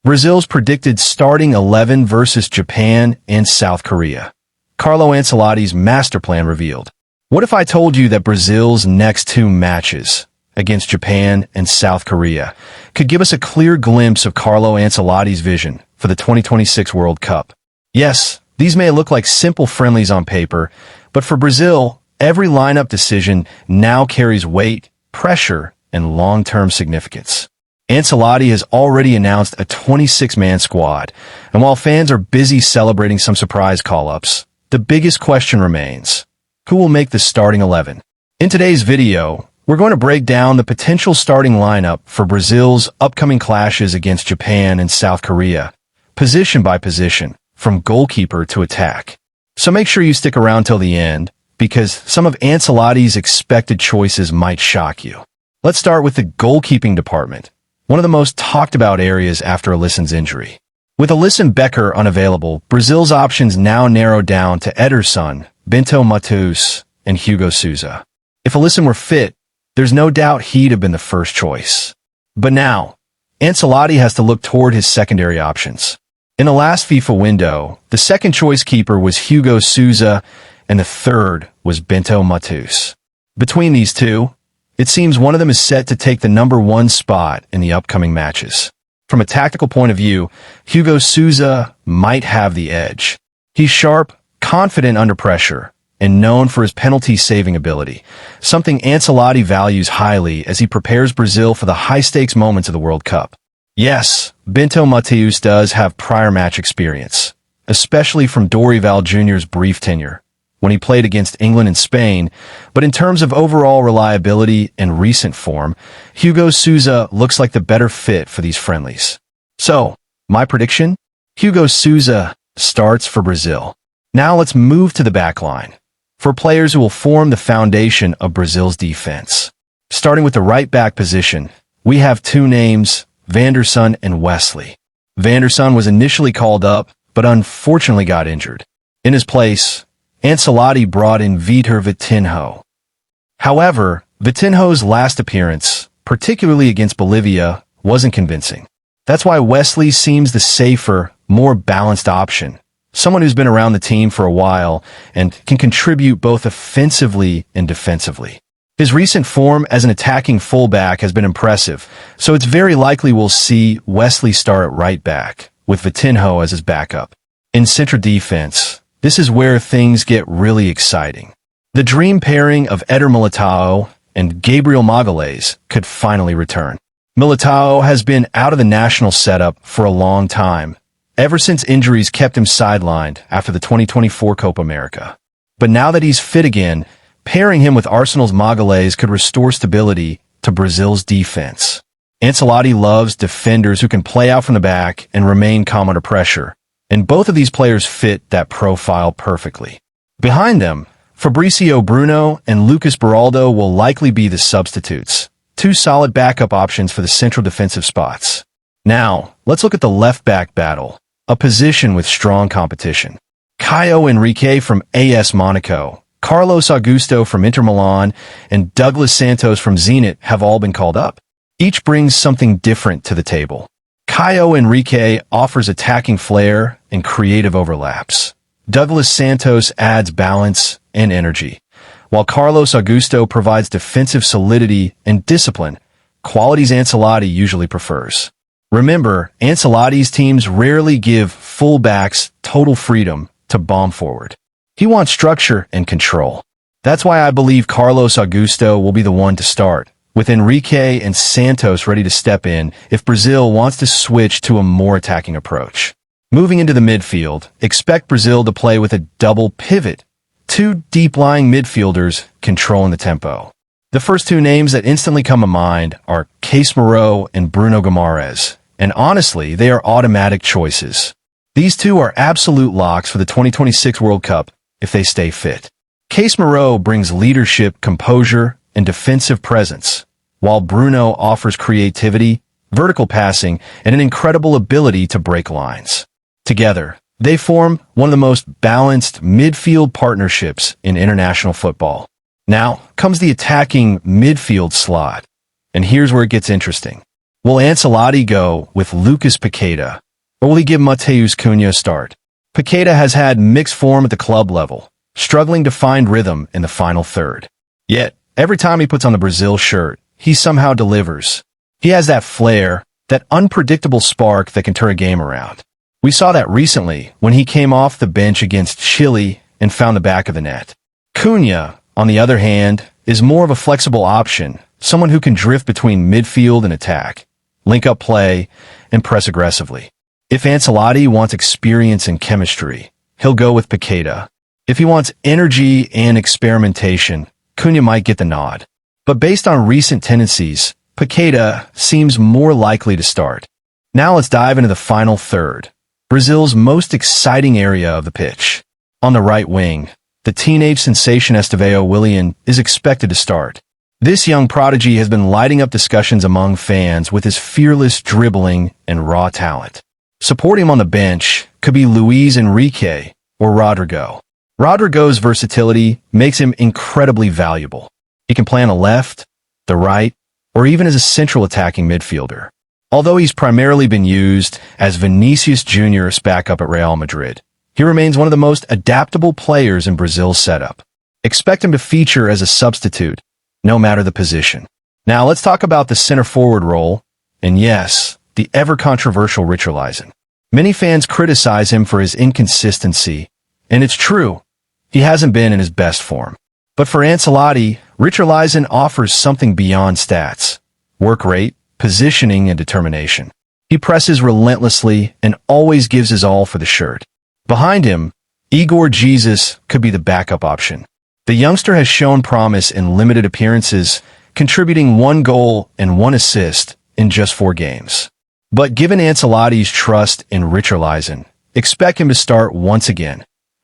Brazil's predicted starting 11 versus Japan and South Korea. Carlo Ancelotti's master plan revealed. What if I told you that Brazil's next two matches against Japan and South Korea could give us a clear glimpse of Carlo Ancelotti's vision for the 2026 World Cup? Yes, these may look like simple friendlies on paper, but for Brazil, every lineup decision now carries weight, pressure, and long-term significance. Ancelotti has already announced a 26-man squad, and while fans are busy celebrating some surprise call-ups, the biggest question remains: who will make the starting 11? In today's video, we're going to break down the potential starting lineup for Brazil's upcoming clashes against Japan and South Korea, position by position, from goalkeeper to attack. So make sure you stick around till the end, because some of Ancelotti's expected choices might shock you. Let's start with the goalkeeping department, one of the most talked about areas after Alisson's injury. With Alisson Becker unavailable, Brazil's options now narrow down to Ederson, Bento Matheus, and Hugo Souza. If Alisson were fit, there's no doubt he'd have been the first choice. But now, Ancelotti has to look toward his secondary options. In the last FIFA window, the second choice keeper was Hugo Souza, and the third was Bento Matheus. Between these two, it seems one of them is set to take the number one spot in the upcoming matches. From a tactical point of view, Hugo Souza might have the edge. He's sharp, confident under pressure, and known for his penalty-saving ability, something Ancelotti values highly as he prepares Brazil for the high-stakes moments of the World Cup. Yes, Bento Matheus does have prior match experience, especially from Dorival Jr.'s brief tenure, when he played against England and Spain, but in terms of overall reliability and recent form, Hugo Souza looks like the better fit for these friendlies. So, my prediction? Hugo Souza starts for Brazil. Now let's move to the backline, for players who will form the foundation of Brazil's defense. Starting with the right-back position, we have two names, Vanderson and Wesley. Vanderson was initially called up, but unfortunately got injured. In his place, Ancelotti brought in Vitor Vitinho. However, Vitinho's last appearance, particularly against Bolivia, wasn't convincing. That's why Wesley seems the safer, more balanced option, someone who's been around the team for a while and can contribute both offensively and defensively. His recent form as an attacking fullback has been impressive, so it's very likely we'll see Wesley start at right back, with Vitinho as his backup. In central defense, this is where things get really exciting. The dream pairing of Eder Militao and Gabriel Magalhães could finally return. Militao has been out of the national setup for a long time, ever since injuries kept him sidelined after the 2024 Copa America. But now that he's fit again, pairing him with Arsenal's Magalhães could restore stability to Brazil's defense. Ancelotti loves defenders who can play out from the back and remain calm under pressure, and both of these players fit that profile perfectly. Behind them, Fabricio Bruno and Lucas Beraldo will likely be the substitutes, two solid backup options for the central defensive spots. Now, let's look at the left-back battle, a position with strong competition. Caio Henrique from AS Monaco, Carlos Augusto from Inter Milan, and Douglas Santos from Zenit have all been called up. Each brings something different to the table. Caio Henrique offers attacking flair and creative overlaps. Douglas Santos adds balance and energy, while Carlos Augusto provides defensive solidity and discipline, qualities Ancelotti usually prefers. Remember, Ancelotti's teams rarely give fullbacks total freedom to bomb forward. He wants structure and control. That's why I believe Carlos Augusto will be the one to start, with Henrique and Santos ready to step in if Brazil wants to switch to a more attacking approach. Moving into the midfield, expect Brazil to play with a double pivot, two deep-lying midfielders controlling the tempo. The first two names that instantly come to mind are Casemiro and Bruno Guimaraes, and honestly, they are automatic choices. These two are absolute locks for the 2026 World Cup if they stay fit. Casemiro brings leadership, composure, and defensive presence, while Bruno offers creativity, vertical passing, and an incredible ability to break lines. Together, they form one of the most balanced midfield partnerships in international football. Now comes the attacking midfield slot, and here's where it gets interesting. Will Ancelotti go with Lucas Paqueta, or will he give Matheus Cunha a start? Paqueta has had mixed form at the club level, struggling to find rhythm in the final third. Yet, every time he puts on the Brazil shirt, he somehow delivers. He has that flair, that unpredictable spark that can turn a game around. We saw that recently when he came off the bench against Chile and found the back of the net. Cunha, on the other hand, is more of a flexible option, someone who can drift between midfield and attack, link up play, and press aggressively. If Ancelotti wants experience and chemistry, he'll go with Paqueta. If he wants energy and experimentation, Cunha might get the nod. But based on recent tendencies, Paqueta seems more likely to start. Now let's dive into the final third, Brazil's most exciting area of the pitch. On the right wing, the teenage sensation Estevão Willian is expected to start. This young prodigy has been lighting up discussions among fans with his fearless dribbling and raw talent. Supporting him on the bench could be Luis Enrique or Rodrigo. Rodrigo's versatility makes him incredibly valuable. He can play on the left, the right, or even as a central attacking midfielder. Although he's primarily been used as Vinicius Jr.'s backup at Real Madrid, he remains one of the most adaptable players in Brazil's setup. Expect him to feature as a substitute, no matter the position. Now let's talk about the center forward role, and yes, the ever-controversial Richarlison. Many fans criticize him for his inconsistency, and it's true, he hasn't been in his best form. But for Ancelotti, Richarlison offers something beyond stats: work rate, positioning, and determination. He presses relentlessly and always gives his all for the shirt. Behind him, Igor Jesus could be the backup option. The youngster has shown promise in limited appearances, contributing 1 goal and 1 assist in just 4 games. But given Ancelotti's trust in Richarlison, expect him to start once again,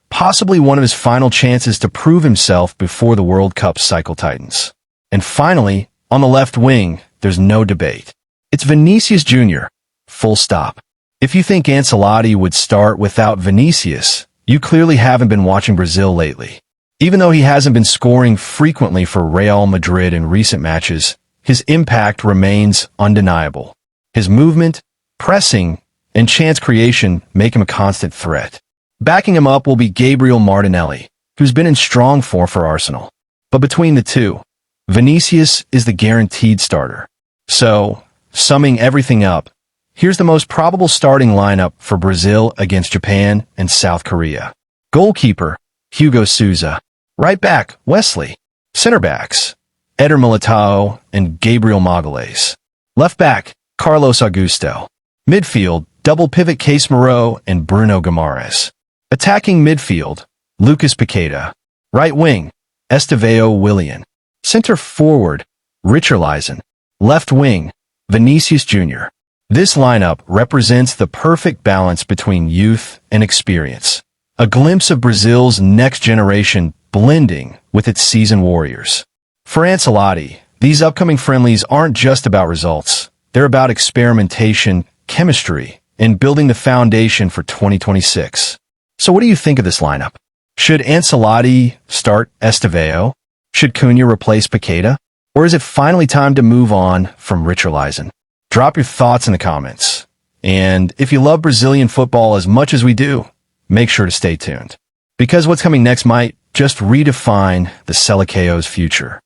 possibly one of his final chances to prove himself before the World Cup cycle tightens. And finally, on the left wing, there's no debate. It's Vinicius Jr., full stop. If you think Ancelotti would start without Vinicius, you clearly haven't been watching Brazil lately. Even though he hasn't been scoring frequently for Real Madrid in recent matches, his impact remains undeniable. His movement, pressing, and chance creation make him a constant threat. Backing him up will be Gabriel Martinelli, who's been in strong form for Arsenal. But between the two, Vinicius is the guaranteed starter. So, summing everything up, here's the most probable starting lineup for Brazil against Japan and South Korea. Goalkeeper, Hugo Souza. Right back, Wesley. Center backs, Eder Militao and Gabriel Magalhães. Left back, Carlos Augusto. Midfield, double pivot Case Moreau and Bruno Guimaraes. Attacking midfield, Lucas Paqueta. Right wing, Estevão Willian. Center forward, Richarlison. Left wing, Vinicius Jr. This lineup represents the perfect balance between youth and experience. A glimpse of Brazil's next generation blending with its seasoned warriors. For Ancelotti, these upcoming friendlies aren't just about results. They're about experimentation, chemistry, and building the foundation for 2026. So what do you think of this lineup? Should Ancelotti start Estevão? Should Cunha replace Paqueta? Or is it finally time to move on from Richarlison? Drop your thoughts in the comments. And if you love Brazilian football as much as we do, make sure to stay tuned. Because what's coming next might just redefine the Seleção's future.